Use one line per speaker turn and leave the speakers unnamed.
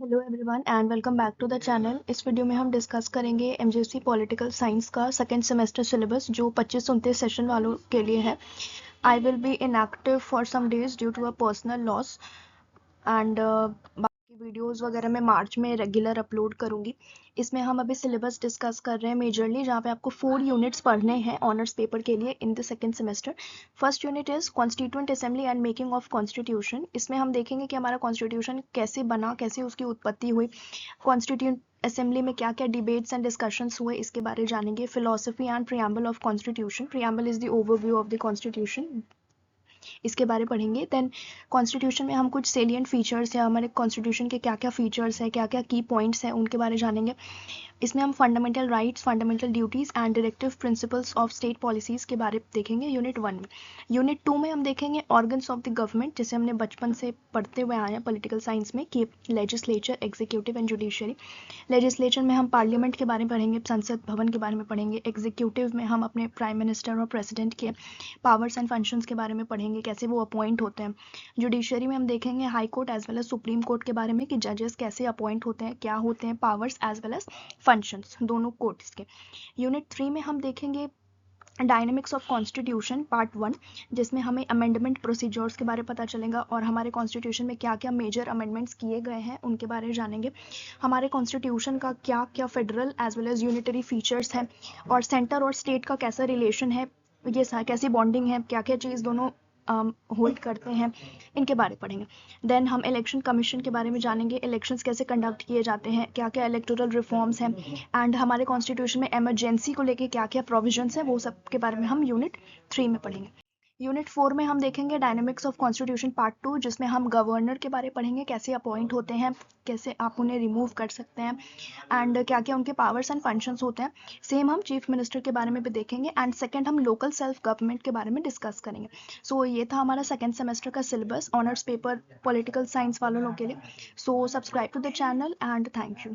Hello everyone and welcome back to the channel. इस video में हम डिस्कस करेंगे एमजीसी पॉलिटिकल साइंस का सेकेंड सेमेस्टर सिलेबस जो 25-29 सेशन वालों के लिए है। I will be inactive for some days due to a personal loss and बाकी वीडियोस वगैरह मैं मार्च में रेगुलर अपलोड करूँगी। इसमें हम अभी सिलेबस डिस्कस कर रहे हैं मेजरली, जहाँ पे आपको 4 यूनिट्स पढ़ने हैं ऑनर्स पेपर के लिए in the second semester. First unit is constituent assembly and making of constitution. इसमें हम देखेंगे कि हमारा कॉन्स्टिट्यूशन कैसे बना, कैसे उसकी उत्पत्ति हुई, कॉन्स्टिट्यूंट असेंबली में क्या क्या डिबेट्स एंड डिस्कशंस हुए, इसके बारे में जानेंगे। Philosophy and preamble of constitution, preamble is the overview of the constitution, इसके बारे पढ़ेंगे। देन कॉन्स्टिट्यूशन में हम कुछ सेलियंट फीचर्स या हमारे कॉन्स्टिट्यूशन के क्या क्या फीचर्स हैं, क्या क्या की पॉइंट्स हैं, उनके बारे जानेंगे। इसमें हम fundamental rights, fundamental duties and directive principles of state policies के बारे देखेंगे यूनिट 1 में। यूनिट 2 में हम देखेंगे ऑर्गन्स ऑफ द गवर्नमेंट, जिसे हमने बचपन से पढ़ते हुए आए हैं पॉलिटिकल साइंस में, कि legislature, executive and judiciary. Legislature में हम पार्लियामेंट के बारे में पढ़ेंगे, संसद भवन के बारे में पढ़ेंगे। एग्जीक्यूटिव में हम अपने प्राइम मिनिस्टर और प्रेसिडेंट के पावर्स एंड फंक्शंस के बारे में पढ़ेंगे, कैसे वो अपॉइंट होते हैं। जुडिशरी में हम देखेंगे high court as well as supreme court के बारे में, कि जजेस कैसे अपॉइंट होते हैं, क्या होते हैं powers as well as functions, दोनों कोर्ट्स के। यूनिट 3 में हम देखेंगे डायनेमिक्स ऑफ कॉन्स्टिट्यूशन पार्ट 1, जिसमें हमें अमेंडमेंट प्रोसीजर्स के बारे में पता चलेगा और हमारे कॉन्स्टिट्यूशन में क्या क्या मेजर अमेंडमेंट्स किए गए हैं उनके बारे में जानेंगे। हमारे कॉन्स्टिट्यूशन का क्या क्या federal as well as unitary features हैं, और सेंटर और स्टेट का कैसा रिलेशन है, ये कैसी बॉन्डिंग है, क्या क्या चीज़ दोनों होल्ड करते हैं, इनके बारे में पढ़ेंगे। देन हम इलेक्शन कमीशन के बारे में जानेंगे, इलेक्शंस कैसे कंडक्ट किए जाते हैं, क्या क्या इलेक्टोरल रिफॉर्म्स हैं, एंड हमारे कॉन्स्टिट्यूशन में इमरजेंसी को लेके क्या क्या प्रोविजंस हैं, वो सब के बारे में हम यूनिट 3 में पढ़ेंगे। यूनिट 4 में हम देखेंगे डायनेमिक्स ऑफ कॉन्स्टिट्यूशन पार्ट 2, जिसमें हम गवर्नर के बारे में पढ़ेंगे, कैसे अपॉइंट होते हैं, कैसे आप उन्हें रिमूव कर सकते हैं, एंड क्या क्या उनके पावर्स एंड फंक्शंस होते हैं। सेम हम चीफ मिनिस्टर के बारे में भी देखेंगे। एंड सेकंड हम लोकल सेल्फ गवर्नमेंट के बारे में डिस्कस करेंगे। सो ये था हमारा सेकंड सेमेस्टर का syllabus honours paper political science वालों के लिए। So subscribe to the channel and thank you.